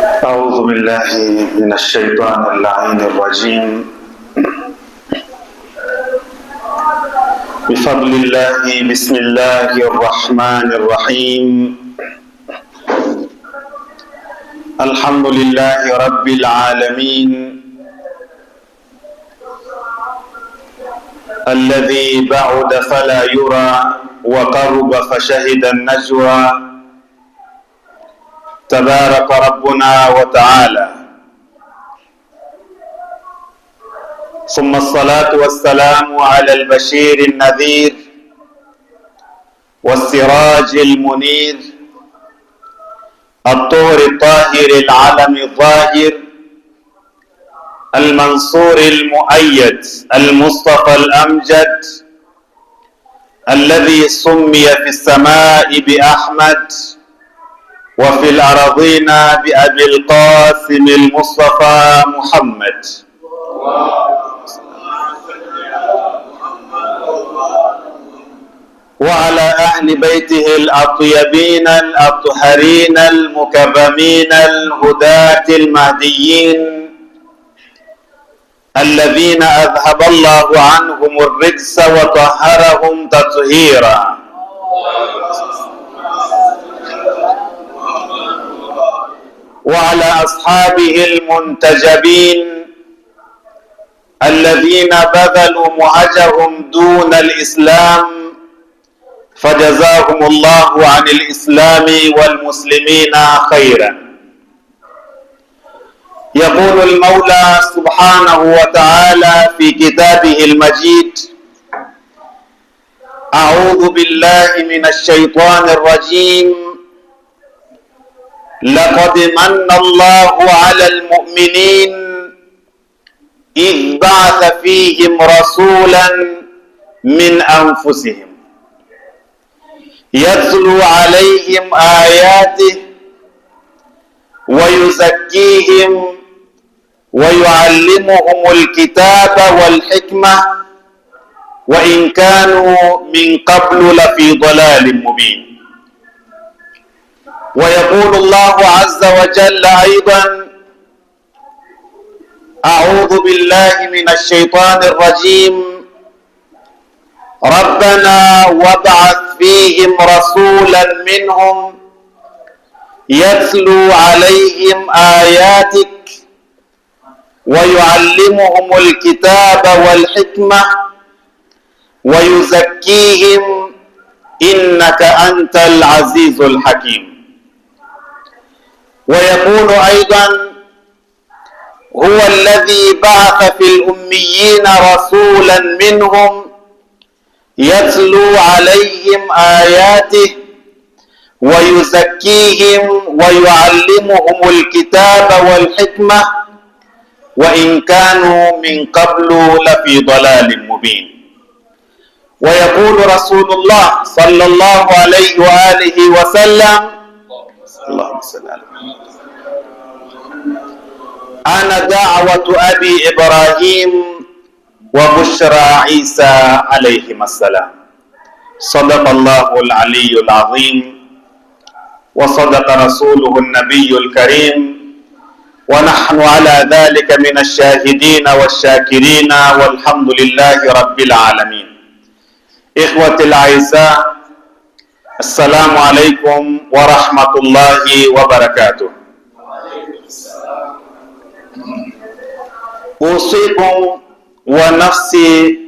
أعوذ بالله من الشيطان اللعين الرجيم. بفضل الله بسم الله الرحمن الرحيم. الحمد لله رب العالمين الذي بعد فلا يرى وقرب فشهد النجوى. تبارك ربنا وتعالى، ثم الصلاة والسلام على البشير النذير والسراج المنير الطهر الطاهر العلم الظاهر المنصور المؤيد المصطفى الأمجد الذي سمي في السماء بأحمد وفي الأراضين بأبي القاسم المصطفى محمد. وعلى أهل بيته الأطيبين الأطهرين المكرمين الهداة المهديين الذين أذهب الله عنهم الرجس وطهرهم تطهيرا. وعلى أصحابه المنتجبين الذين بذلوا مهجهم دون الإسلام فجزاهم الله عن الإسلام والمسلمين خيرا. يقول المولى سبحانه وتعالى في كتابه المجيد: أعوذ بالله من الشيطان الرجيم. لقد من الله على المؤمنين إذ بعث فيهم رسولا من أنفسهم يتلو عليهم آياته ويزكيهم ويعلمهم الكتاب والحكمة وإن كانوا من قبل لفي ضلال مبين. ويقول الله عز وجل أيضا: أعوذ بالله من الشيطان الرجيم. ربنا وابعث فيهم رسولا منهم يتلو عليهم آياتك ويعلمهم الكتاب والحكمة ويزكيهم إنك أنت العزيز الحكيم. ويقول أيضا: هو الذي بعث في الأميين رسولا منهم يتلو عليهم آياته ويزكيهم ويعلمهم الكتاب والحكمة وإن كانوا من قبل لفي ضلال مبين. ويقول رسول الله صلى الله عليه وآله وسلم: اللهم صل على محمد. أنا دعوة أبي إبراهيم وبشرى عيسى عليهما السلام. صدق الله العلي العظيم وصدق رسوله النبي الكريم ونحن على ذلك من الشاهدين والشاكرين والحمد لله رب العالمين. إخوة الأعزاء، السلام عليكم ورحمة الله وبركاته. أوصيكم ونفسي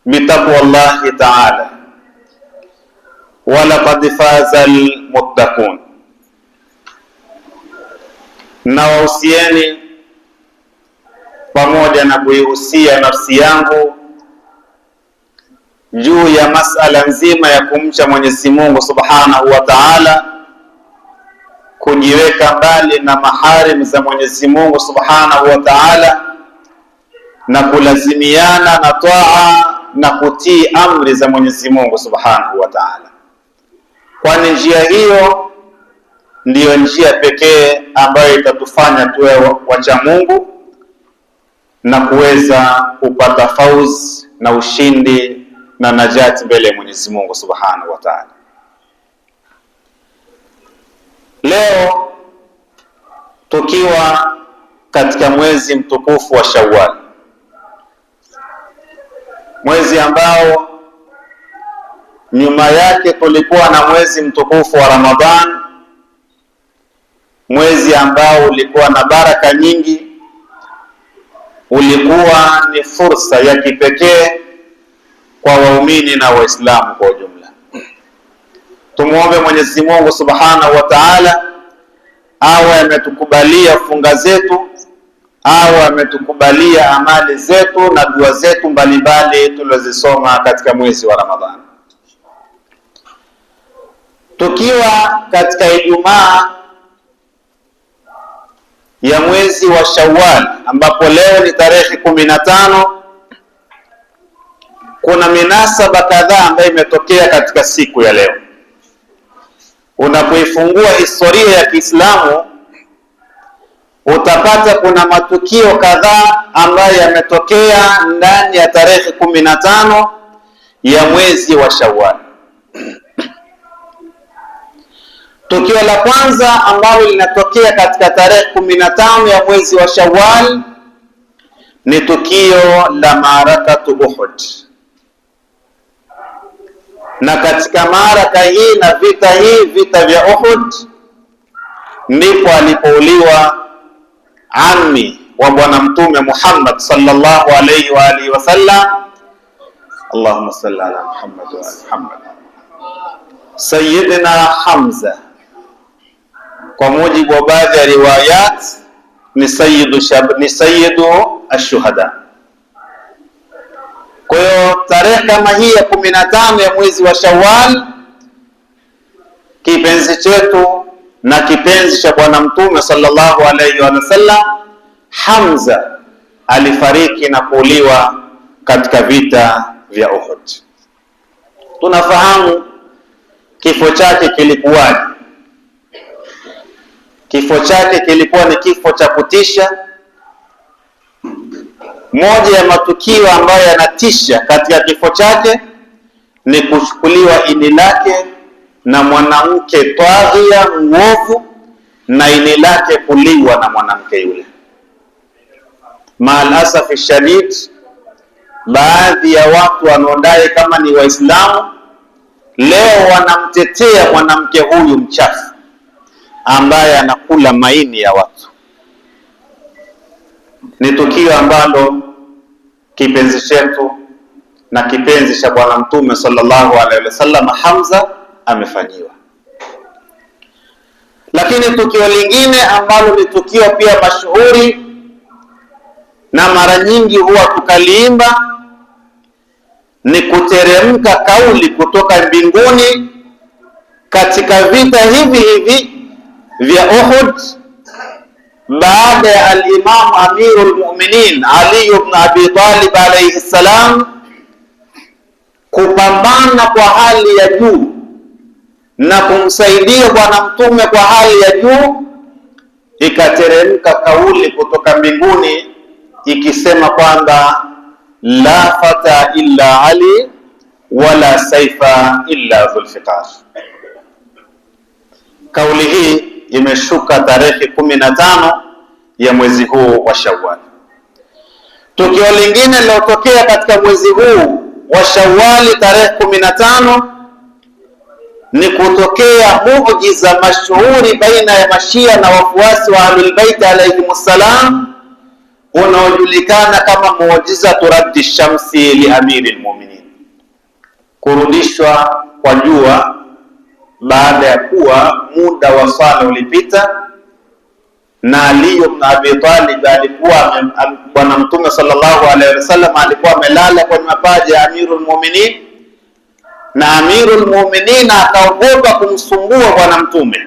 بتقوى الله تعالى ولقد فاز المتقون. Nawahusieni pamoja na kuihusia nafsi yangu juu ya masala nzima ya kumcha Mwenyezi Mungu Subhanahu wa Ta'ala, kujiweka mbali na maharim za Mwenyezi Mungu Subhanahu wa Ta'ala na kulazimiana na taa na kutii amri za Mwenyezi Mungu Subhanahu wa Ta'ala, kwani njia hiyo ndiyo njia pekee ambayo itatufanya tuwe wacha Mungu na kuweza kupata fauzi na ushindi na najati mbele ya Mwenyezi Mungu Subhanahu wa Ta'ala. Leo tukiwa katika mwezi mtukufu wa Shawwal, mwezi ambao nyuma yake tulikuwa na mwezi mtukufu wa Ramadhan, mwezi ambao ulikuwa na baraka nyingi, ulikuwa ni fursa ya kipekee kwa waumini na Waislamu kwa ujumla. Tumuombe Mwenyezi Mungu Subhanahu wa Ta'ala awe ametukubalia funga zetu, awe ametukubalia amali zetu na dua zetu mbalimbali tulizosoma katika mwezi wa Ramadhani. Tukiwa katika Ijumaa ya mwezi wa Shawwal, ambapo leo ni tarehe 15, kuna minasaba kadhaa ambayo imetokea katika siku ya leo. Unapoifungua historia ya Kiislamu utapata kuna matukio kadhaa ambayo yametokea ndani ya tarehe 15 ya mwezi wa Shawwal. Tukio la kwanza ambalo linatokea katika tarehe 15 ya mwezi wa Shawwal ni tukio la maarakatu Uhud. Na katika maaraka hii na vita vya Uhud, ndipo alipouliwa ammi wa Bwana Mtume Muhammad sallallahu alayhi wa alihi wasallam, Allahumma salli ala Muhammad wa ali Muhammad, Sayyidina Hamza. Kwa mujibu wa baadhi ya riwayat ni sayyidu ash-shuhada. Kwa hiyo tarehe kama hii ya 15 ya mwezi wa Shawwal, kipenzi chetu na kipenzi cha Bwana Mtume sallallahu alayhi wa sallam, Hamza, alifariki na kuuliwa katika vita vya Uhud. Tunafahamu kifo chake kilikuwaje. Kifo chake kilikuwa ni kifo cha kutisha. Moja ya matukio ambayo yanatisha katika kifo chake ni kuchukuliwa ini lake na mwanamke taghia mwovu, na ini lake kuliwa na mwanamke yule. Maalasafi shadid, baadhi ya watu wanaodai kama ni Waislamu leo wanamtetea mwanamke huyu mchafu ambaye anakula maini ya watu. Ni tukio ambalo kipenzi chetu na kipenzi cha Bwana Mtume sallallahu alaihi wasallam Hamza amefanyiwa. Lakini tukio lingine ambalo ni tukio pia mashuhuri na mara nyingi huwa tukaliimba ni kuteremka kauli kutoka mbinguni katika vita hivi vya Uhud, baada ya al-Imam Amirul Mu'minin Ali ibn Abi Talib alayhi salam kupambana kwa hali ya juu na kumsaidia Bwana Mtume kwa hali ya juu, ikateremka kauli kutoka mbinguni ikisema kwamba la fata illa Ali wala saifa illa Dhulfiqar. Kauli hii imeshuka tarehe 15 ya mwezi huu wa Shawwal. Tukio lingine lilotokea katika mwezi huu wa Shawwal tarehe 15 ni kutokea muujiza mashuhuri baina ya Mashia na wafuasi wa Ahlul Bait alayhimussalam, unaojulikana kama muujiza raddi shamsi li Amiril Mu'minin, kurudishwa kwa jua baada ya kuwa muda wa swala ulipita, na Ali ibn Abi Talib alikuwa Bwana Mtume sallallahu alaihi wasallam alikuwa amelala kwenye mapaja ya Amirul Mu'minin, na Amirul Mu'minin akaogopa kumsumbua Bwana Mtume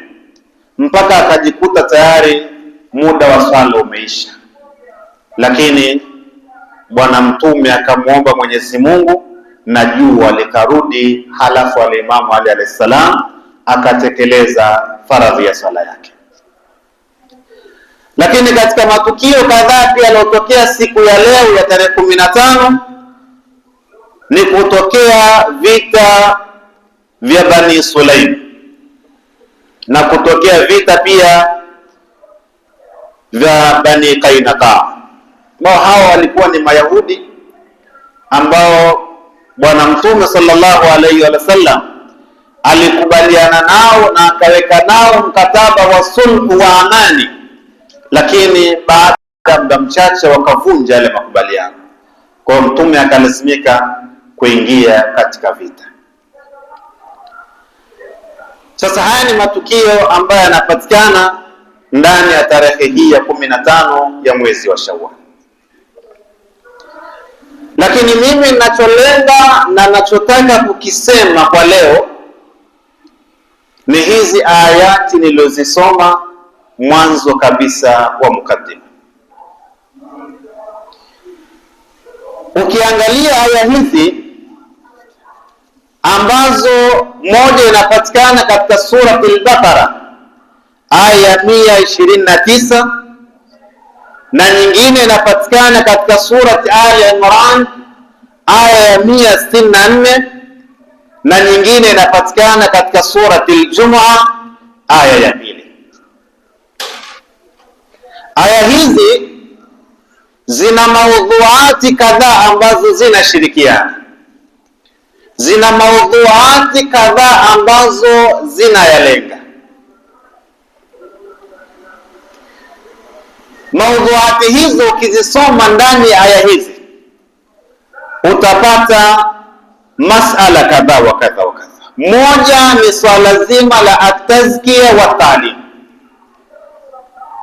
mpaka akajikuta tayari muda wa swala umeisha. Lakini Bwana Mtume akamwomba Mwenyezi Mungu na jua likarudi, halafu al-Imam Ali alayhi salam akatekeleza faradhi ya sala yake. Lakini katika matukio kadhaa pia yaliyotokea siku ya leo ya tarehe 15 ni kutokea vita vya Bani Sulaim na kutokea vita pia vya Bani Qainqa, ambao hawa walikuwa ni Mayahudi ambao Bwana Mtume sallallahu alaihi wasallam alikubaliana nao na akaweka nao mkataba wa sulhu wa amani, lakini baada ya muda mchache wakavunja yale makubaliano. Kwa hiyo Mtume akalazimika kuingia katika vita. Sasa haya ni matukio ambayo yanapatikana ndani ya tarehe hii ya 15 ya mwezi wa Shawwal. Lakini mimi ninacholenga na ninachotaka kukisema kwa leo ni hizi ayati nilizosoma mwanzo kabisa wa mukaddima. Ukiangalia aya hizi ambazo moja inapatikana katika surati al-Baqara aya 129 na nyingine inapatikana katika surati Al-Imran aya ya 164 na nyingine inapatikana katika surati Al-Jumu'ah aya ya 2. Aya hizi zina maudhuati kadhaa ambazo zinashirikiana, zina maudhuati kadhaa ambazo zinayalenga. Maudhuati hizo ukizisoma ndani ya aya hizi utapata masala kadha wa kadha wa kadha. Moja ni swala zima la at-tazkiya wa ta'lim.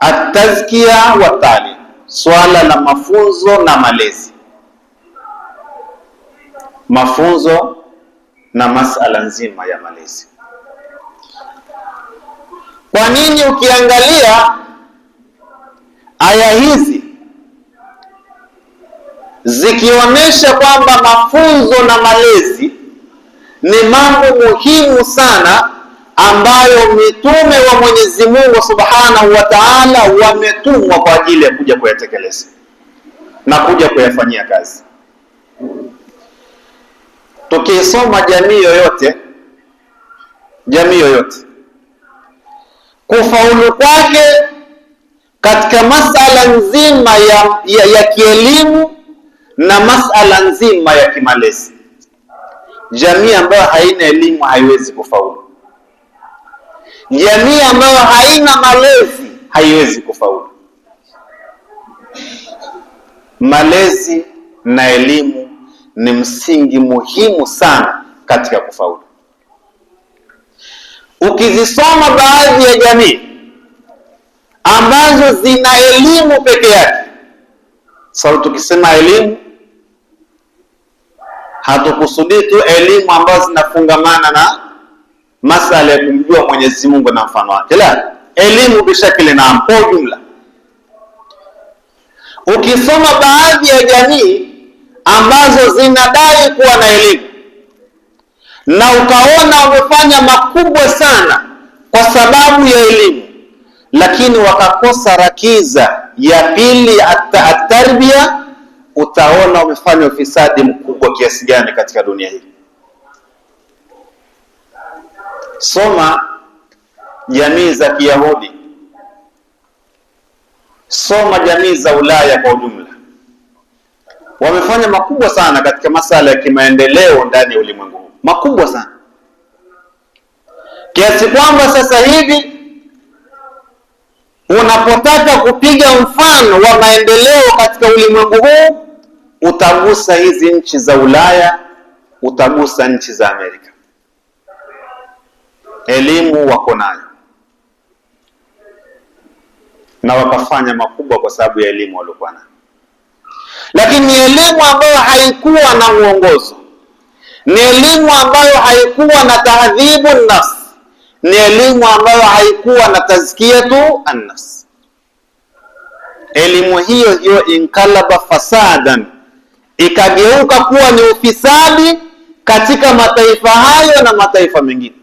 At-tazkiya wa ta'lim, swala la mafunzo na malezi. Mafunzo na masala nzima ya malezi. Kwa nini ukiangalia aya hizi zikionyesha kwamba mafunzo na malezi ni mambo muhimu sana ambayo mitume wa Mwenyezi Mungu Subhanahu wa Ta'ala wametumwa kwa ajili ya kuja kuyatekeleza na kuja kuyafanyia kazi. Tukisoma jamii yoyote kufaulu kwake katika masala nzima ya kielimu na masala nzima ya kimalezi, jamii ambayo haina elimu haiwezi kufaulu. Jamii ambayo haina malezi haiwezi kufaulu. Malezi na elimu ni msingi muhimu sana katika kufaulu. Ukizisoma baadhi ya jamii ambazo zina elimu peke yake, sababu tukisema elimu hatukusudii tu elimu ambazo zinafungamana na masala ya kumjua Mwenyezi Mungu na mfano wake, la, elimu bishakili na kwa jumla. Ukisoma baadhi ya jamii ambazo zinadai kuwa na elimu na ukaona wamefanya makubwa sana kwa sababu ya elimu, lakini wakakosa rakiza ya pili at-tarbia, utaona wamefanya ufisadi mkubwa kiasi gani katika dunia hii. Soma jamii za Kiyahudi, soma jamii za Ulaya kwa ujumla, wamefanya makubwa sana katika masala ya kimaendeleo ndani ya ulimwengu huu, makubwa sana kiasi kwamba sasa hivi unapotaka kupiga mfano wa maendeleo katika ulimwengu huu, utagusa hizi nchi za Ulaya, utagusa nchi za Amerika. Elimu wako nayo na wakafanya makubwa kwa sababu ya elimu waliokuwa nayo, lakini ni elimu ambayo haikuwa na mwongozo, ni elimu ambayo haikuwa na tahdhibu nafsi, ni elimu ambayo haikuwa na tazkiyatu an-nafs. Elimu hiyo inkalaba fasadan, ikageuka kuwa ni ufisadi katika mataifa hayo na mataifa mengine.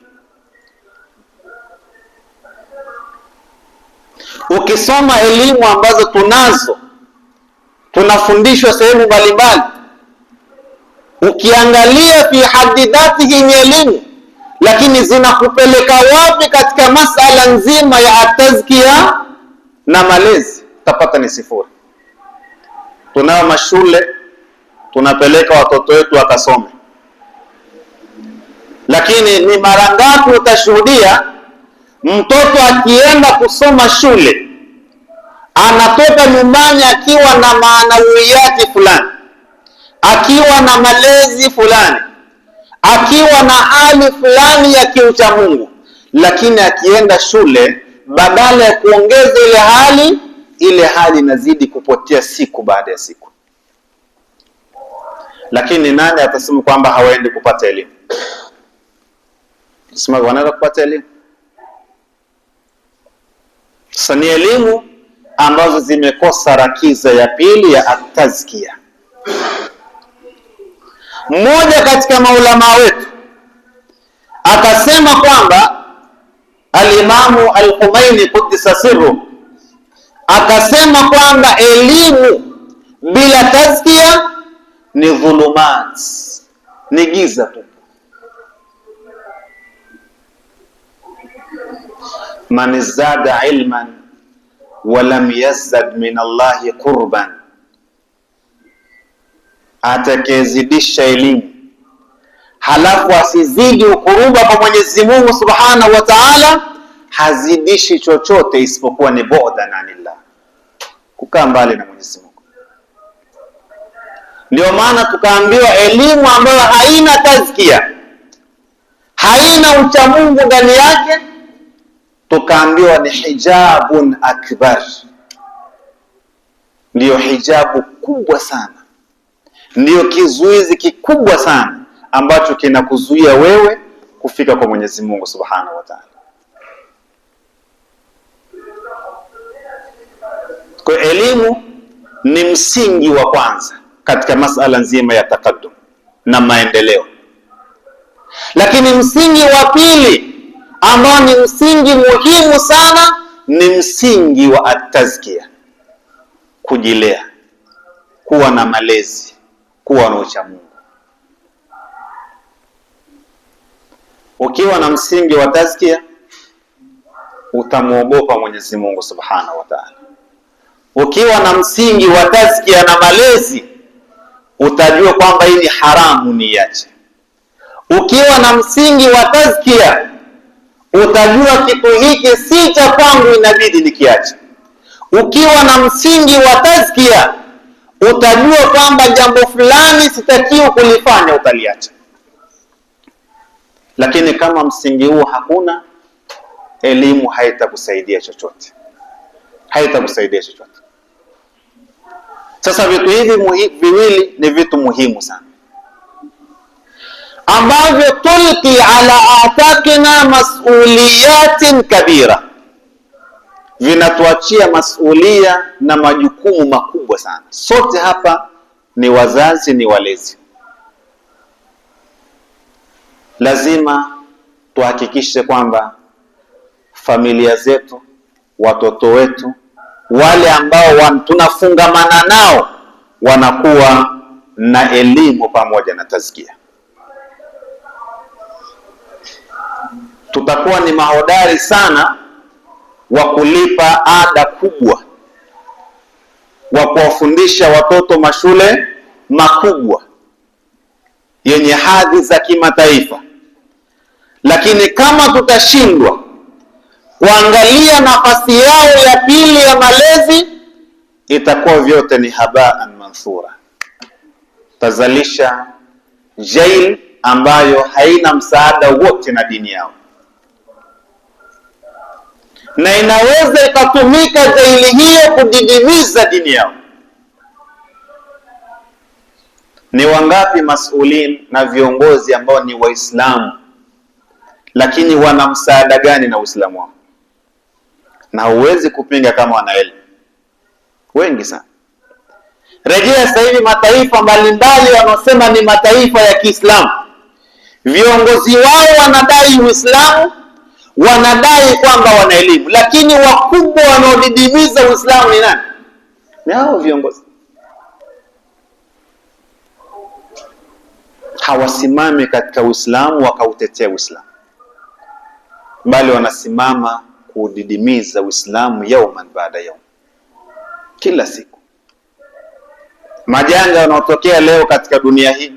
Ukisoma elimu ambazo tunafundishwa sehemu mbalimbali, ukiangalia fi hadidatihi ni elimu, lakini zinakupeleka wapi katika masala nzima ya atazkia na malezi? utapata ni sifuri. Tunao mashule tunapeleka watoto wetu wakasome, lakini ni mara ngapi utashuhudia mtoto akienda kusoma shule anatoka nyumbani akiwa na maanawiyati fulani, akiwa na malezi fulani, akiwa na hali fulani ya kiucha Mungu, lakini akienda shule badala ya kuongeza ile hali inazidi kupotea siku baada ya siku. Lakini nani atasema kwamba hawaendi kupata elimu? Sema wanaenda kupata elimu. Sasa ni elimu ambazo zimekosa rakiza ya pili ya atazkia. Mmoja katika maulama wetu akasema kwamba Al-Imamu Al-Khumaini Quddisa Sirru akasema kwamba elimu bila tazkia ni dhulumat, ni giza tu. Man zada ilman wa lam yazdad min Allahi qurban, atakayezidisha elimu halafu asizidi ukuruba kwa Mwenyezi Mungu Subhanahu wa Ta'ala, hazidishi chochote isipokuwa ni bu'dan anillah, kukaa mbali na Mwenyezi Mungu. Ndio maana tukaambiwa elimu ambayo haina tazkia, haina uchamungu ndani yake, tukaambiwa ni hijabun akbar, ndiyo hijabu kubwa sana, ndiyo kizuizi kikubwa sana ambacho kinakuzuia wewe kufika kwa Mwenyezi Mungu Subhanahu wa Ta'ala. Kwa elimu ni msingi wa kwanza katika masala nzima ya takaddum na maendeleo. Lakini msingi wa pili ambao ni msingi muhimu sana ni msingi wa atazkia, kujilea, kuwa na malezi, kuwa na uchamungu. Ukiwa na msingi wa tazkia utamuogopa Mwenyezi Mungu Subhanahu wa Ta'ala. Ukiwa na msingi wa tazkia na malezi utajua kwamba hii ni haramu, niache. Ukiwa na msingi wa tazkia utajua kitu hiki si cha kwangu, inabidi nikiache. Ukiwa na msingi wa tazkia utajua kwamba jambo fulani sitakiwi kulifanya, utaliacha. Lakini kama msingi huo hakuna, elimu haitakusaidia chochote, haitakusaidia chochote. Sasa vitu hivi viwili ni vitu muhimu sana ambavyo tulki ala atakina masuliyatin kabira, vinatuachia masulia na majukumu makubwa sana. Sote hapa ni wazazi, ni walezi. Lazima tuhakikishe kwamba familia zetu, watoto wetu, wale ambao tunafungamana nao wanakuwa na elimu pamoja na tazkia. Tutakuwa ni mahodari sana wa kulipa ada kubwa, wa kuwafundisha watoto mashule makubwa yenye hadhi za kimataifa, lakini kama tutashindwa kuangalia nafasi yao ya pili ya malezi, itakuwa vyote ni habaan manthura. Tazalisha jail ambayo haina msaada wote na dini yao, na inaweza ikatumika jaili hiyo kudidimiza dini yao. Ni wangapi masulin na viongozi ambao ni Waislamu lakini wana msaada gani na Uislamu wao? Na huwezi kupinga kama wana elimu, wengi sana. Rejea sasa hivi mataifa mbalimbali wanaosema ni mataifa ya Kiislamu, viongozi wao wanadai Uislamu, wanadai kwamba wana elimu, lakini wakubwa wanaodidimiza Uislamu ni nani? Ni hao viongozi. Hawasimami katika Uislamu wakautetea Uislamu, bali wanasimama kudidimiza Uislamu yauman baada yaum. kila siku. Majanga yanayotokea leo katika dunia hii,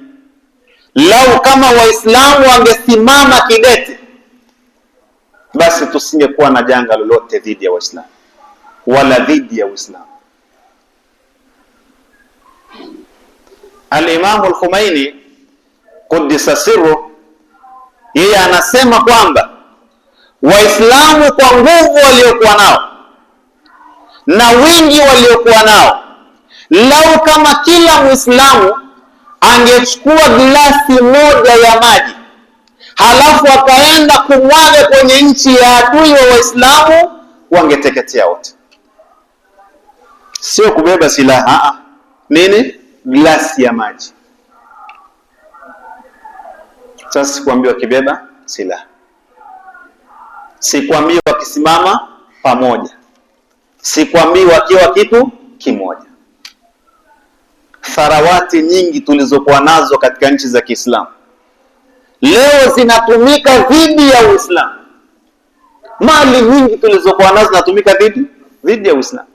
lau kama Waislamu wangesimama kidete, basi tusingekuwa na janga lolote dhidi ya Waislamu wala dhidi ya Uislamu. Al-Imam Al-Khomeini Quddisa Sirruhu, yeye anasema kwamba Waislamu kwa nguvu waliokuwa nao na wingi waliokuwa nao, lau kama kila Muislamu angechukua glasi moja ya maji halafu akaenda kumwaga kwenye nchi ya adui wa Waislamu, wangeteketea wote. Sio kubeba silaha, nini? Glasi ya maji. Sasa sikwambiwa kibeba silaha, sikwambiwa wakisimama pamoja, sikwambiwa wakiwa kitu kimoja. Tharawati nyingi tulizokuwa nazo katika nchi za Kiislamu leo zinatumika dhidi ya Uislamu. Mali nyingi tulizokuwa nazo zinatumika dhidi ya Uislamu.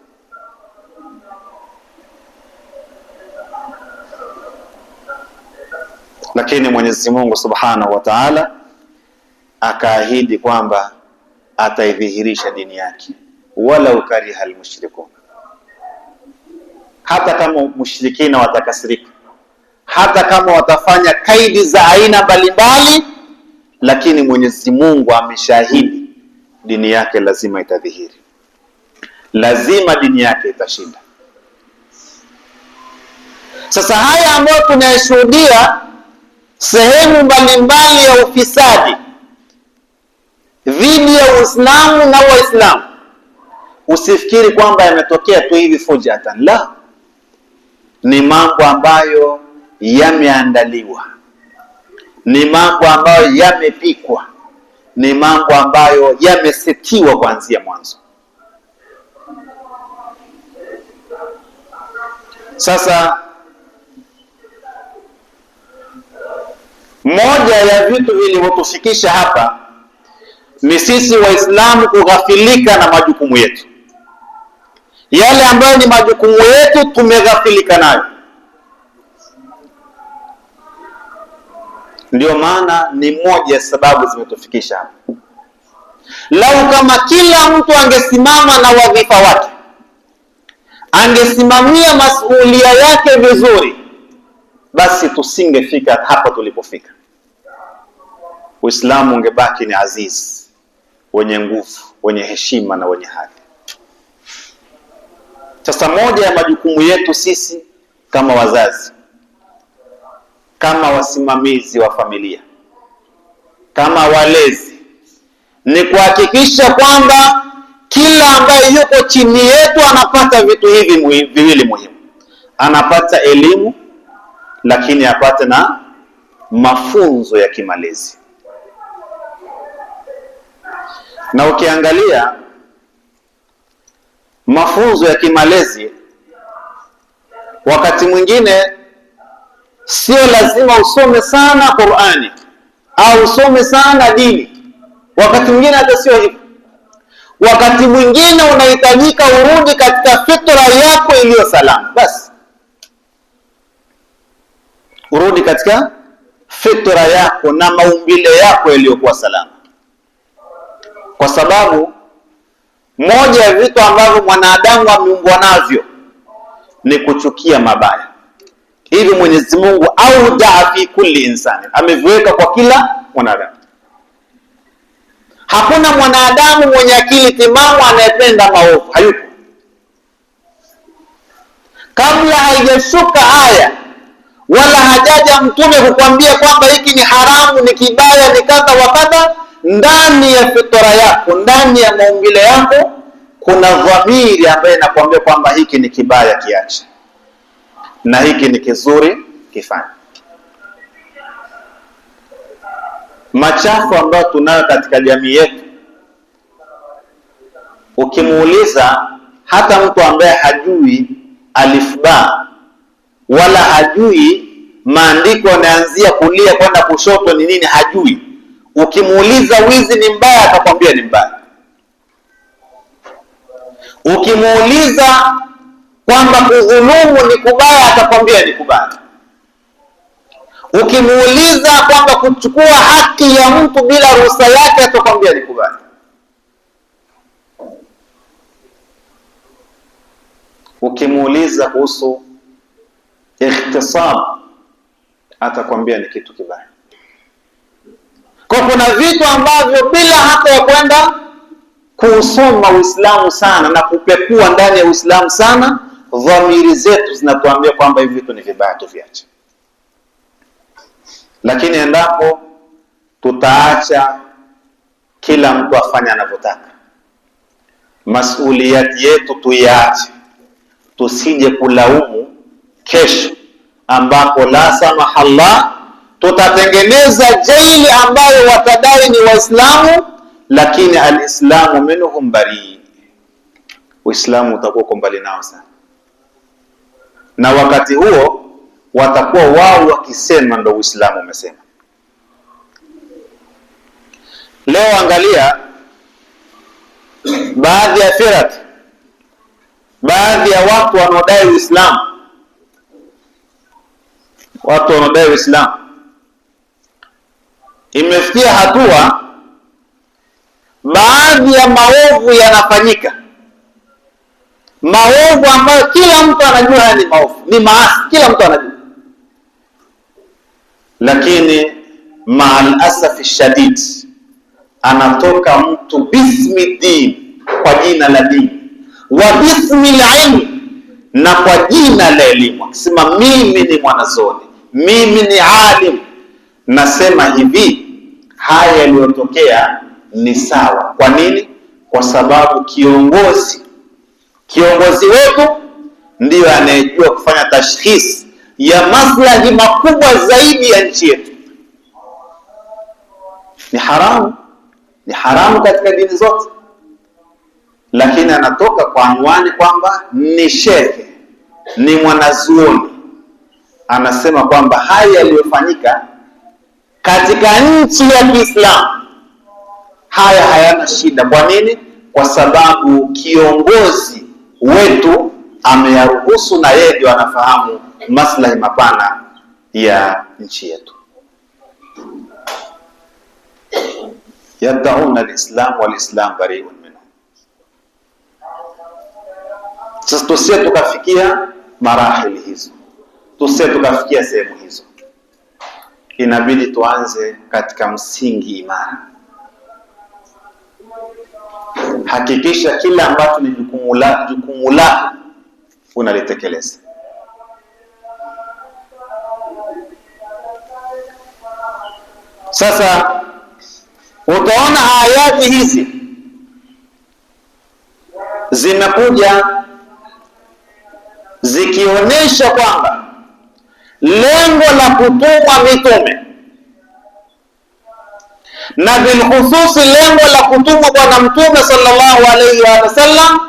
Lakini Mwenyezi Mungu Subhanahu wa Ta'ala akaahidi kwamba ataidhihirisha dini yake, wala ukariha almushrikun. Hata kama mushrikina watakasirika, hata kama watafanya kaidi za aina mbalimbali, lakini Mwenyezi Mungu ameshahidi dini yake lazima itadhihiri, lazima dini yake itashinda. Sasa haya ambayo tunayashuhudia sehemu mbalimbali ya ufisadi dhidi ya Uislamu na Waislamu, usifikiri kwamba yametokea tu hivi fujatan. La, ni mambo ambayo yameandaliwa, ni mambo ambayo yamepikwa, ni mambo ambayo yamesetiwa kuanzia mwanzo. Sasa moja ya vitu vilivyotufikisha hapa ni sisi Waislamu kughafilika na majukumu yetu. Yale ambayo ni majukumu yetu tumeghafilika nayo. Ndio maana ni moja ya sababu zimetufikisha hapa. Lau kama kila mtu angesimama na wadhifa wake, angesimamia masuhulia yake vizuri, basi tusingefika hapa tulipofika. Uislamu ungebaki ni aziz, wenye nguvu, wenye heshima na wenye hadhi. Sasa moja ya majukumu yetu sisi kama wazazi, kama wasimamizi wa familia, kama walezi, ni kuhakikisha kwamba kila ambaye yuko chini yetu anapata vitu hivi viwili muhimu. Anapata elimu, lakini apate na mafunzo ya kimalezi. Na ukiangalia mafunzo ya kimalezi, wakati mwingine sio lazima usome sana Qur'ani au usome sana dini. Wakati mwingine hata sio hivyo. Wakati mwingine unahitajika urudi katika fitra yako iliyo salama. Basi urudi katika fitra yako na maumbile yako yaliyokuwa salama, kwa sababu moja ya vitu ambavyo mwanadamu ameumbwa navyo ni kuchukia mabaya. Hivi Mwenyezi Mungu audaa fi kulli insani, ameviweka kwa kila mwanadamu. Hakuna mwanadamu mwenye akili timamu anayependa maovu, hayupo. Kabla haijashuka aya wala hajaja mtume kukwambia kwamba hiki ni haramu, ni kibaya, ni kadha wa kadha, ndani ya fitra yako, ndani ya maumbile yako kuna dhamiri ambaye inakwambia kwamba hiki ni kibaya, kiache, na hiki ni kizuri, kifanye. Machafu ambayo tunayo katika jamii yetu, ukimuuliza hata mtu ambaye hajui alif ba wala hajui maandiko yanaanzia kulia kwenda kushoto ni nini, hajui, ukimuuliza wizi ni mbaya, atakwambia ni mbaya. Ukimuuliza kwamba kudhulumu ni kubaya, atakwambia ni kubaya. Ukimuuliza kwamba kuchukua haki ya mtu bila ruhusa yake, atakwambia ni kubaya. Ukimuuliza kuhusu ikhtisab, atakwambia ni kitu kibaya. Kwa kuna vitu ambavyo bila hata ya kwenda kuusoma Uislamu sana na kupekua ndani ya Uislamu sana, dhamiri zetu zinatuambia kwamba hivi vitu ni vibaya, tuviache. Lakini endapo tutaacha kila mtu afanye anavyotaka, masuliati yetu tuiache, tusije kulaumu kesho ambapo la samahallah tutatengeneza jaili ambayo watadai ni Waislamu, lakini alislamu minhum bari, Uislamu utakuwa mbali nao sana, na wakati huo watakuwa wao wakisema ndo Uislamu umesema. Leo angalia baadhi ya firaq, baadhi ya watu wanaodai Uislamu, watu wanaodai Uislamu, imefikia hatua baadhi ya maovu yanafanyika, maovu ambayo kila mtu anajua ni maovu, ni maasi, kila mtu anajua, lakini maal asafi shadid anatoka mtu bismi din, kwa jina la dini, wa bismi ilm, na kwa jina la elimu, akisema mimi ni mwanazuoni, mimi ni alim, nasema hivi, haya yaliyotokea ni sawa. Kwa nini? Kwa sababu kiongozi wetu ndiyo anayejua kufanya tashkhis ya maslahi makubwa zaidi ya nchi yetu. Ni haramu katika dini zote, lakini anatoka kwa anwani kwamba ni shekhe, ni mwanazuoni, anasema kwamba haya yaliyofanyika katika nchi ya Kiislamu haya hayana shida. Kwa nini? Kwa sababu kiongozi wetu ameyaruhusu, na yeye ndio anafahamu maslahi mapana ya nchi yetu. Yad'una al-islam wal-islam bari'un minhu. Sasa tusie tukafikia marahili hizo, tusie tukafikia sehemu hizo, inabidi tuanze katika msingi imara. Hakikisha kila ambacho ni jukumu lako unalitekeleza. Sasa utaona ayati hizi zimekuja zikionyesha kwamba lengo la kutumwa mitume, na bilkhususi lengo la kutumwa Bwana Mtume sallallahu alayhi wa sallam,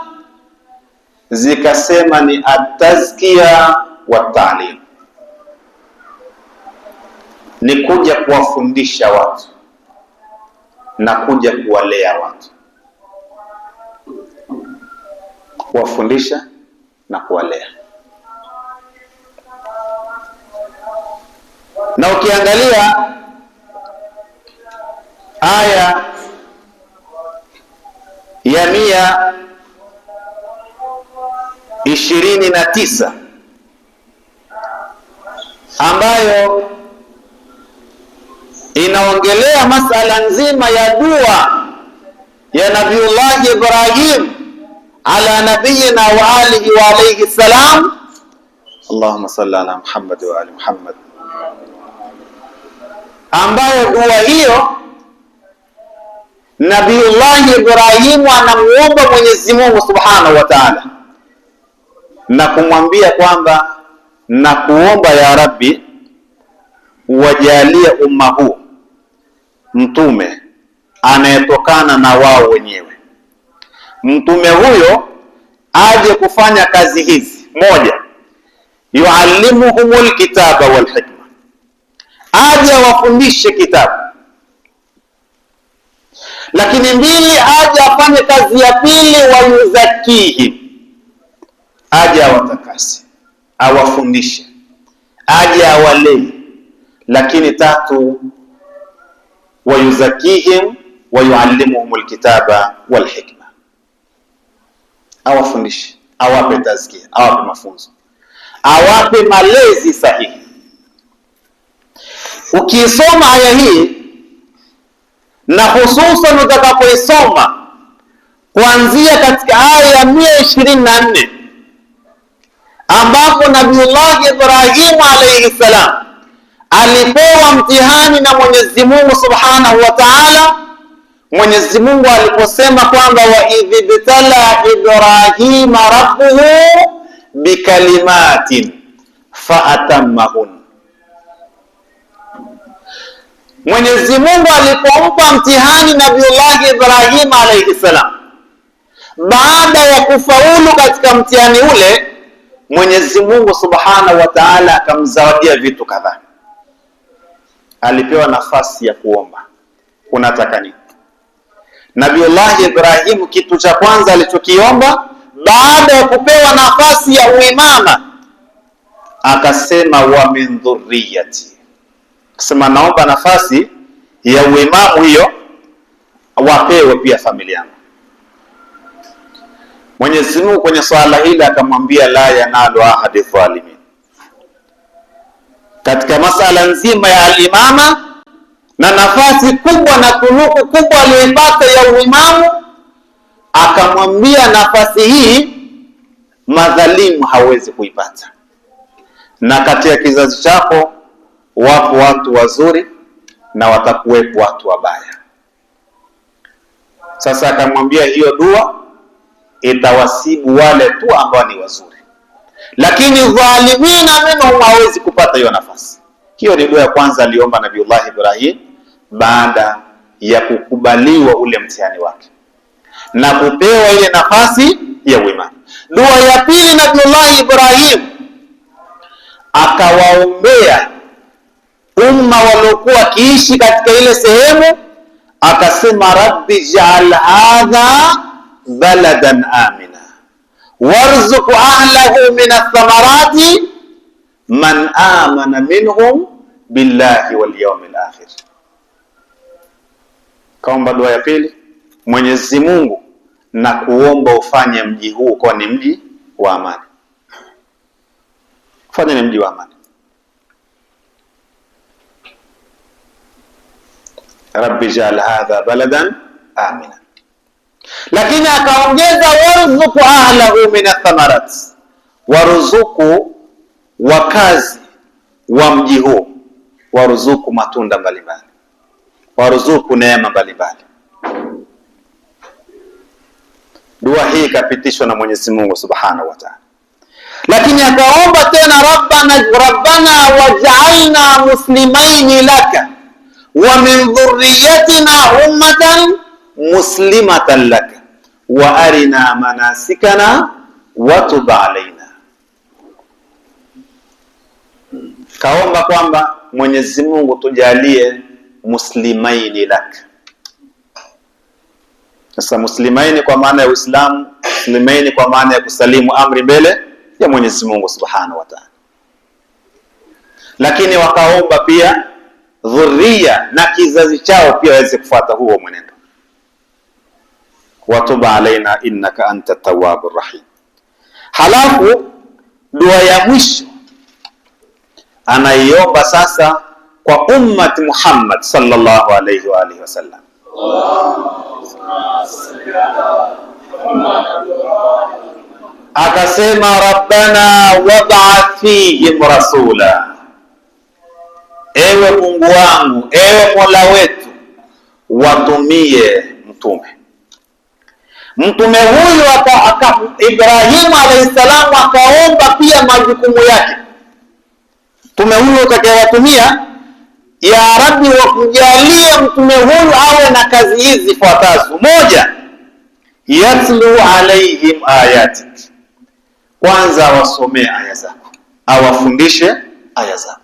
zikasema ni atazkia wa ta'lim, ni kuja kuwafundisha watu na kuja kuwalea watu, kuwafundisha na kuwalea. Na ukiangalia aya ya 129 ambayo inaongelea masala nzima ya dua ya Nabiullah Ibrahim ala nabiyina wa alihi wa alayhi salam, Allahumma salli ala Muhammad wa ali Muhammad, ambayo dua hiyo Nabiullah Ibrahim anamuomba Mwenyezi Mungu Subhanahu wa Ta'ala na kumwambia kwamba na kuomba ya Rabbi, wajalie umma huu mtume anayetokana na wao wenyewe. Mtume huyo aje kufanya kazi hizi: moja, yuallimuhumul kitaba wal hikma, aje wafundishe kitabu. Lakini mbili, aje afanye kazi ya pili, wayuzakihim, aje awatakase, awafundishe, aje awalee. Lakini tatu, wayuzakihim wayuallimuhum alkitaba walhikma, awafundishe, awape tazkia, awape mafunzo, awape malezi sahihi. Ukisoma aya hii na hususan utakapoisoma kuanzia katika aya ya 124 ambapo Nabiullahi Ibrahimu alayhi salam alipewa mtihani na Mwenyezi Mungu Subhanahu wa Ta'ala. Mwenyezi Mungu aliposema kwamba wa idhibtala Ibrahima rabbuhu bikalimatin faatammahun, Mwenyezi Mungu alipompa mtihani Nabiullahi Ibrahim alayhi salam, baada ya kufaulu katika mtihani ule, Mwenyezi Mungu Subhanahu wa Ta'ala akamzawadia vitu kadhaa. Alipewa nafasi ya kuomba, unataka nini? Nabiullahi Ibrahim kitu cha kwanza alichokiomba baada ya kupewa nafasi ya uimama, akasema wa min dhurriyati, akasema naomba nafasi ya uimamu hiyo wapewe pia familia yangu. Mwenyezi Mungu kwenye swala hili akamwambia la yanalu ahadi dhalimin. Katika masala nzima ya alimama na nafasi kubwa na tunuku kubwa aliyoipata ya uimamu, akamwambia nafasi hii madhalimu hawezi kuipata, na katika kizazi chako wapo watu wazuri na watakuwepo watu wabaya. Sasa akamwambia hiyo dua itawasibu wale tu ambao ni wazuri, lakini dhalimina minhum hawezi kupata hiyo nafasi. Hiyo ni dua ya kwanza aliomba Nabiullah Ibrahim baada ya kukubaliwa ule mtihani wake na kupewa ile nafasi ya wema. Dua ya pili, Nabiullah Ibrahim akawaombea umma waliokuwa kiishi katika ile sehemu, akasema rabbi ja'al hadha baladan amina warzuq ahlahu min ath-thamarati man amana minhum billahi wal yawmil akhir. Kaomba dua ya pili, Mwenyezi Mungu na kuomba ufanye mji huu kwa ni mji wa amani, fanya ni mji wa amani. Rabbi ja'al hadha baladan amina. Lakini akaongeza warzuku ahlahu min athamarat, waruzuku wakazi wa mji huu, waruzuku matunda mbalimbali, waruzuku neema mbalimbali. Dua hii ikapitishwa na Mwenyezi Mungu Subhanahu wa Ta'ala. Lakini akaomba tena rabbana waj'alna muslimaini laka wa min dhurriyyatina ummatan muslimatan laka wa arina manasikana wa tub alaina. Kaomba kwamba Mwenyezi Mungu tujalie muslimaini laka. Sasa muslimaini kwa maana ya Uislamu, muslimaini kwa maana ya kusalimu amri mbele ya Mwenyezi Mungu Subhanahu wa Ta'ala. Lakini wakaomba pia dhurriya na kizazi chao pia waweze kufuata huo mwenendo. Watuba alaina innaka anta tawwabur rahim. Halafu dua ya mwisho anaiomba sasa kwa ummati Muhammad sallallahu alayhi wa alihi wasallam. Akasema rabbana wab'ath fihim rasula, ewe Mungu wangu, ewe Mola wetu, watumie mtume. Mtume huyu Ibrahim alayhi salam akaomba pia majukumu yake. Mtume huyu utakayewatumia, ya Rabbi, wakujalie mtume huyu awe na kazi hizi zifuatazo. Moja, yatlu alaihim ayatik, kwanza awasomee aya zako, awafundishe aya zako.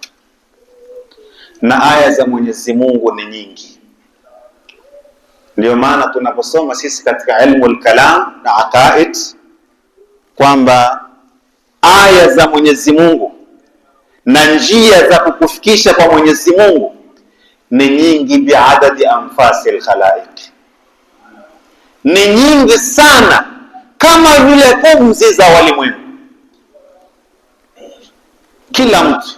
Na aya za Mwenyezi Mungu ni nyingi, ndio maana tunaposoma sisi katika ilmu al-kalam na aqaid kwamba aya za Mwenyezi Mungu na njia za kukufikisha kwa Mwenyezi Mungu ni nyingi, biadadi anfasil khalaiq, ni nyingi sana kama vile pumzi za walimwengu. Kila mtu,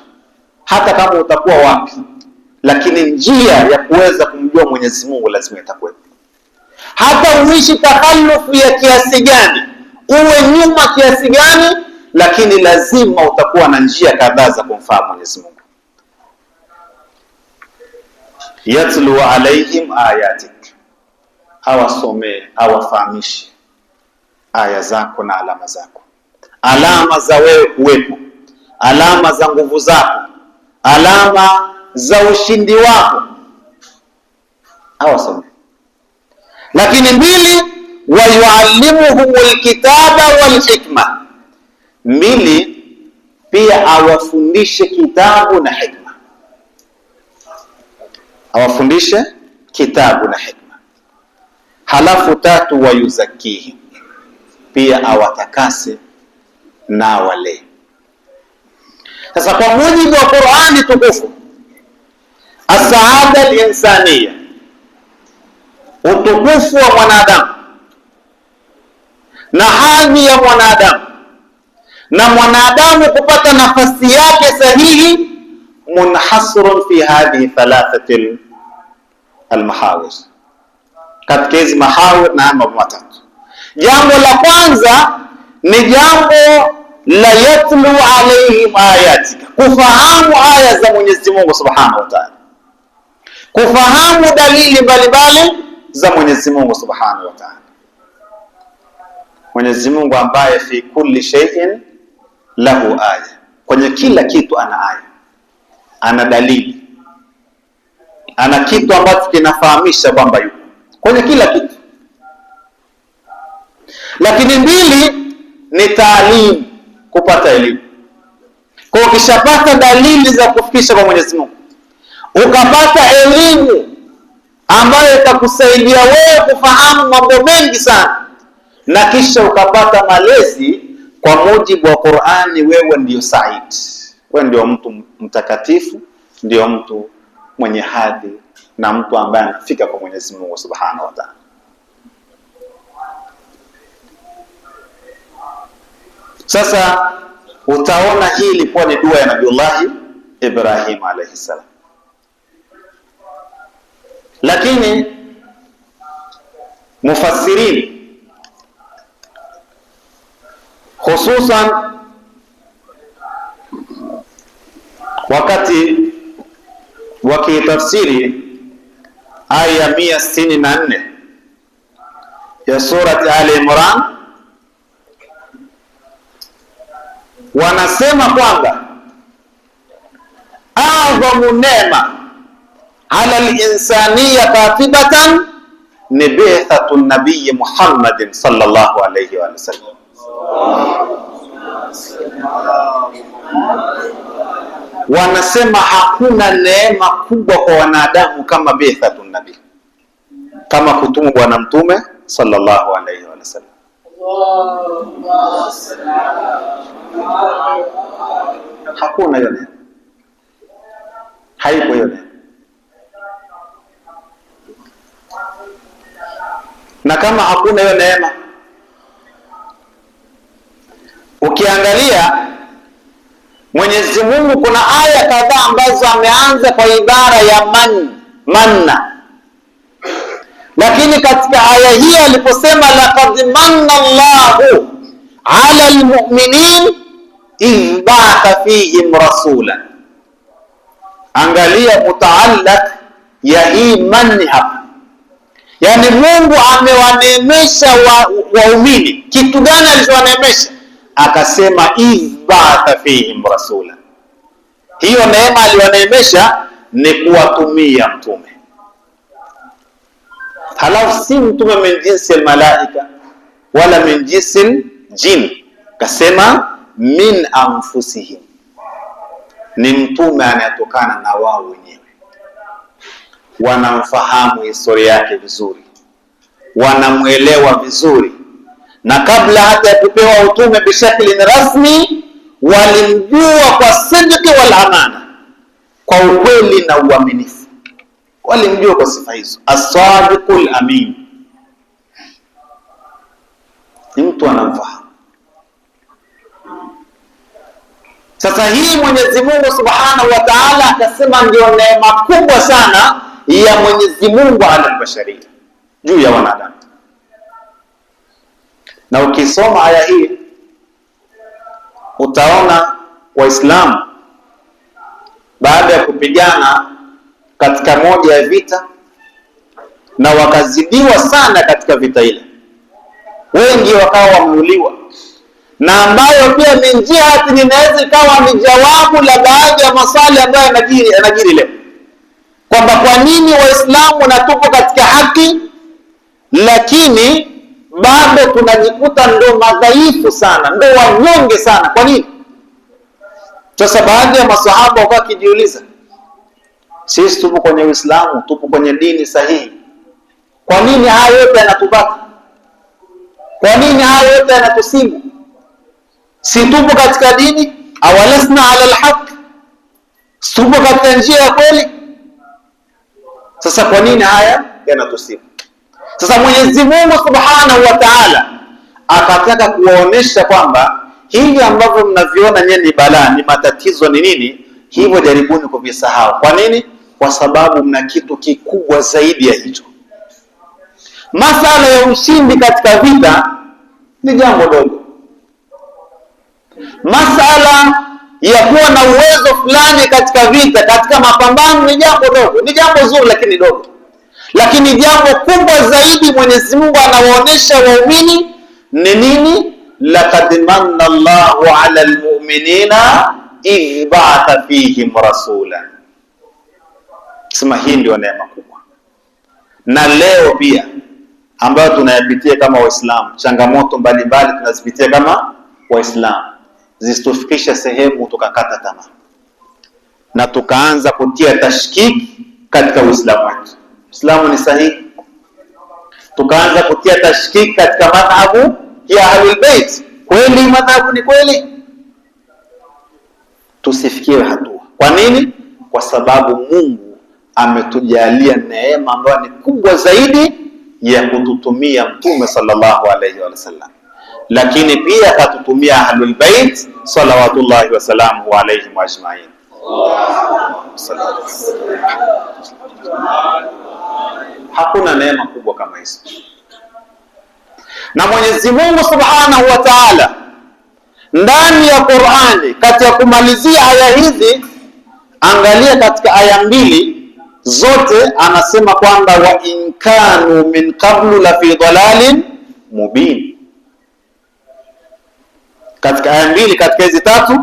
hata kama utakuwa wapi, lakini njia ya kuweza kumjua Mwenyezi Mungu lazima itakuwepo. Hata uishi takhalufu ya kiasi gani, uwe nyuma kiasi gani, lakini lazima utakuwa na njia kadhaa za kumfahamu Mwenyezi Mungu. Yatlu alaihim ayatik, awasomee, awafahamishe aya zako na alama zako, alama za wewe kuwepo, alama za nguvu zako, alama za ushindi wako, awasomee. Lakini mbili, wayuallimuhumul kitaba wal hikma, mbili, pia awafundishe kitabu na hikma, awafundishe kitabu na hikma. Halafu tatu, wayuzakihim, pia awatakase na awale. Sasa kwa mujibu wa Qur'ani tukufu, as-saada al-insaniya, utukufu wa mwanadamu na hadhi ya mwanadamu na mwanadamu kupata nafasi yake sahihi, munhasrun fi hadhihi thalathati al-mahawir, katika hizi mahawir na mambo matatu. Jambo la kwanza ni jambo la yatlu alaihim ayatika, kufahamu aya za Mwenyezi Mungu Subhanahu wa Ta'ala, kufahamu dalili mbalimbali za Mwenyezi Mungu Subhanahu wa Ta'ala. Mwenyezi Mungu ambaye fi kulli shay'in lahu aya, kwenye kila kitu ana aya, ana dalili, ana kitu ambacho kinafahamisha kwamba yuko kwenye kila kitu. Lakini mbili ni taalimu, kupata elimu. Kwa ukishapata dalili za kufikisha kwa Mwenyezi Mungu, ukapata elimu ambayo itakusaidia wewe kufahamu mambo mengi sana, na kisha ukapata malezi kwa mujibu wa Qur'ani, wewe ndio said, wewe ndio mtu mtakatifu, ndio mtu mwenye hadhi na mtu ambaye anafika kwa Mwenyezi Mungu Subhanahu wa Ta'ala. Sasa utaona hii ilikuwa ni dua ya Nabiullahi Ibrahim alayhi salam. Lakini mufassirin hususan wakati wakitafsiri aya 164 ya surati Ali Imran, wanasema kwamba adhamu neema ala al-insaniya katibatan ni bi'thatu an-nabiy Muhammadin sallallahu alayhi wa sallam. Wanasema hakuna neema kubwa kwa wanadamu kama bi'thatu an-nabiy, kama kutumwa bwana mtume sallallahu alayhi wa sallam. Hakuna hiyo neema, haipo hiyo neema. Na kama hakuna hiyo neema, ukiangalia Mwenyezi Mungu kuna aya kadhaa ambazo ameanza kwa ibara ya manna, lakini katika aya hii aliposema laqad manna Allahu ala almu'minin idh ba'atha fihim rasulan, angalia mutaallaq ya hii manni hapa, yani Mungu amewaneemesha waumini. Kitu gani alichowaneemesha? Akasema idh ba'atha fihim rasulan. Hiyo neema aliwaneemesha ni kuwatumia mtume. Halafu si mtume min jinsi almalaika wala min jinsi jin, kasema min anfusihim, ni mtume anayetokana na wao wenyewe, wanamfahamu historia yake vizuri, wanamwelewa vizuri, na kabla hata ya kupewa utume bishakli rasmi walimjua kwa sidqi wal amana, kwa ukweli na uaminifu. Walimjua kwa sifa hizo. As-sadiqul amin, ni mtu anamfahamu. Sasa hii Mwenyezi Mungu Subhanahu wa Ta'ala akasema ndio neema kubwa sana ya Mwenyezi Mungu ala albasharia, juu ya wanadamu. Na ukisoma aya hii utaona Waislamu baada ya kupigana katika moja ya vita na wakazidiwa sana katika vita ile, wengi wakawa wameuliwa, na ambayo pia min jihati inaweza ikawa ni jawabu la baadhi ya maswali ambayo yanajiri leo, kwamba kwa nini Waislamu na tupo katika haki lakini bado tunajikuta ndo madhaifu sana, ndo wanyonge sana. Kwa nini? Sasa baadhi ya masahaba wakawa kijiuliza, sisi tupo kwenye Uislamu, tupo kwenye dini sahihi, kwa nini haya yote yanatupata? Kwa nini haya yote yanatusibu? Si tupo katika dini? Awalasna ala alhaq, tupo katika njia ya kweli. Sasa kwa nini haya yanatusibu? Sasa Mwenyezi Mungu Subhanahu wa Ta'ala akataka kuwaonesha kwamba hivi ambavyo mnaviona nyenye ni balaa, ni matatizo, ni nini, hivyo jaribuni kuvisahau. Kwa nini? Kwa sababu mna kitu kikubwa zaidi ya hicho. Masala ya ushindi katika vita ni jambo dogo. Masala ya kuwa na uwezo fulani katika vita, katika mapambano ni jambo dogo, ni jambo zuri lakini dogo. Lakini jambo kubwa zaidi Mwenyezi Mungu anawaonesha waumini ni nini? Laqad manna Allahu 'ala al-mu'minina idh ba'atha fihim rasulan. Sema hii ndio neema kubwa. Na leo pia ambayo tunayapitia kama Waislamu, changamoto mbalimbali tunazipitia kama Waislamu, zisitufikisha sehemu tukakata tamaa na tukaanza kutia tashkiki katika Uislamu wetu. Uislamu ni sahihi, tukaanza kutia tashkiki katika madhhabu ya Ahlul Bait. Kweli madhhabu ni kweli? Tusifikie hatua. Kwa nini? Kwa sababu Mungu ametujalia neema ambayo ni kubwa zaidi ya kututumia Mtume sallallahu alayhi wa sallam, lakini pia akatutumia Ahlul Bait salawatullahi wa salamuhu alayhim ajma'in. Hakuna neema kubwa kama hizo. Na Mwenyezi Mungu Subhanahu wa Ta'ala ndani ya Qur'ani, kati ya kumalizia aya hizi, angalia katika aya mbili zote anasema kwamba wa in kanu min qablu la fi dhalalin mubin. Katika aya mbili katika hizi tatu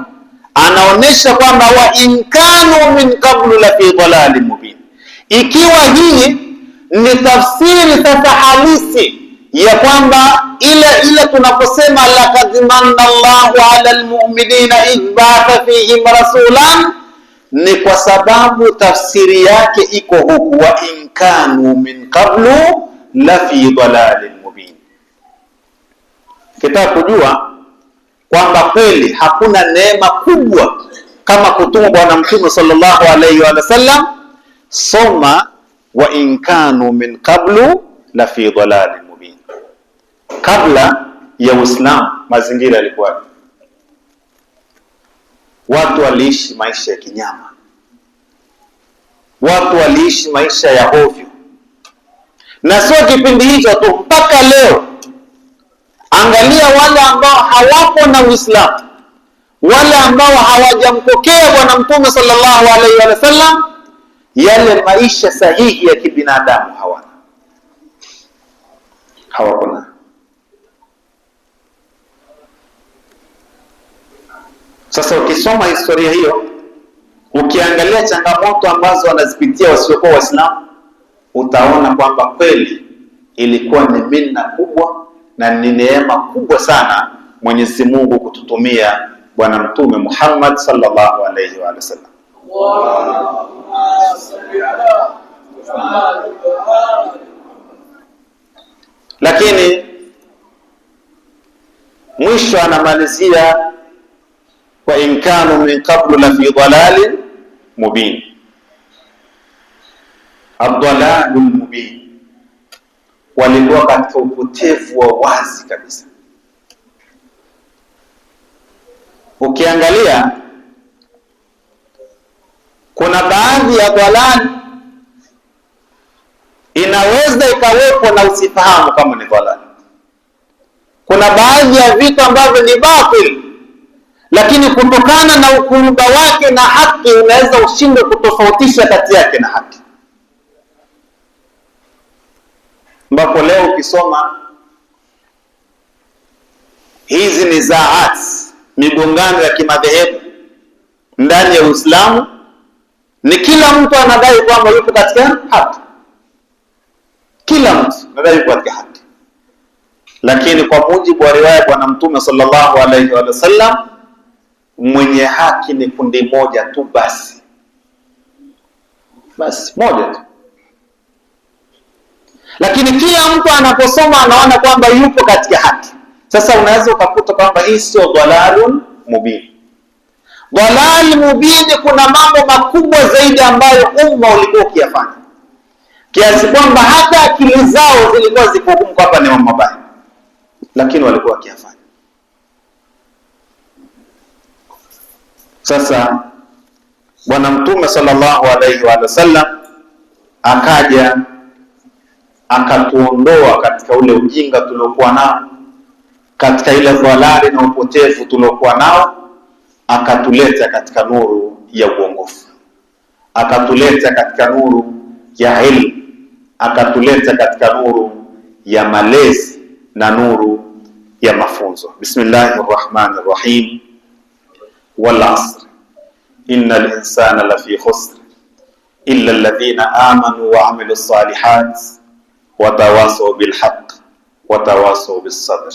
anaonesha kwamba wa in kanu min qablu la fi dhalalin mubin. Ikiwa hii ni tafsiri sasa halisi ya kwamba ile tunaposema laqad manna Allahu 'ala al-mu'minina idh ba'atha fihim rasulan, ni kwa sababu tafsiri yake iko huku wa in kanu min qablu la fi dhalalin mubin. Kitaka kujua kwamba kweli hakuna neema kubwa kama kutumwa Bwana Mtume sallallahu alayhi wa sallam, soma wa in kanu min qablu la fi dhalalin mubin. Kabla ya Uislamu mazingira yalikuwa, watu waliishi maisha ya kinyama, watu waliishi maisha ya ovyo, na sio kipindi hicho tu, mpaka leo. Angalia wale ambao hawapo na Uislamu, wale ambao hawajampokea Bwana Mtume sallallahu alaihi wa sallam, yale maisha sahihi ya kibinadamu hawako. Sasa ukisoma historia hiyo, ukiangalia changamoto ambazo wanazipitia wasiokuwa Waislamu, utaona kwamba kweli ilikuwa ni minna kubwa na ni neema kubwa sana Mwenyezi Mungu kututumia Bwana Mtume Muhammad sallallahu alayhi wa sallam. Lakini mwisho anamalizia wa wa in kanu min qablu la fi dhalalin mubin. Ad-dhalalul mubin, walikuwa katika upotevu wa wazi kabisa. Ukiangalia kuna baadhi ya dhalali inaweza ikawepo na usifahamu kama ni dhalali. Kuna baadhi ya vitu ambavyo ni batil, lakini kutokana na ukuruba wake na haki unaweza ushinde kutofautisha kati yake na haki. Ambapo leo ukisoma hizi nizaat, migongano ya kimadhehebu ndani ya Uislamu, ni kila mtu anadai kwamba yupo katika haki. Kila mtu anadai yupo katika haki. Lakini kwa mujibu wa riwaya Bwana Mtume sallallahu alaihi wa sallam, mwenye haki ni kundi moja tu basi. Basi moja tu. Lakini kila mtu anaposoma anaona kwamba yupo katika haki. Sasa unaweza ukakuta kwamba hii sio dhalalun mubin. Dhalal mubin, kuna mambo makubwa zaidi ambayo umma ulikuwa ukiyafanya, kiasi kwamba hata akili zao zilikuwa zikuhukumu kwamba ni mambo mabaya, lakini walikuwa wakiyafanya. Sasa Bwana Mtume sallallahu alaihi wa sallam akaja akatuondoa katika ule ujinga tuliokuwa nao, katika ile dhalali na upotevu tuliokuwa nao, akatuleta katika nuru ya uongofu, akatuleta katika nuru ya ilmu, akatuleta katika nuru ya malezi na nuru ya mafunzo. Bismillahir Rahmanir Rahim. Wal asr innal insana lafi khusr illa alladhina amanu wa amilus salihat wa tawasaw bil haqq wa tawasaw bis sabr.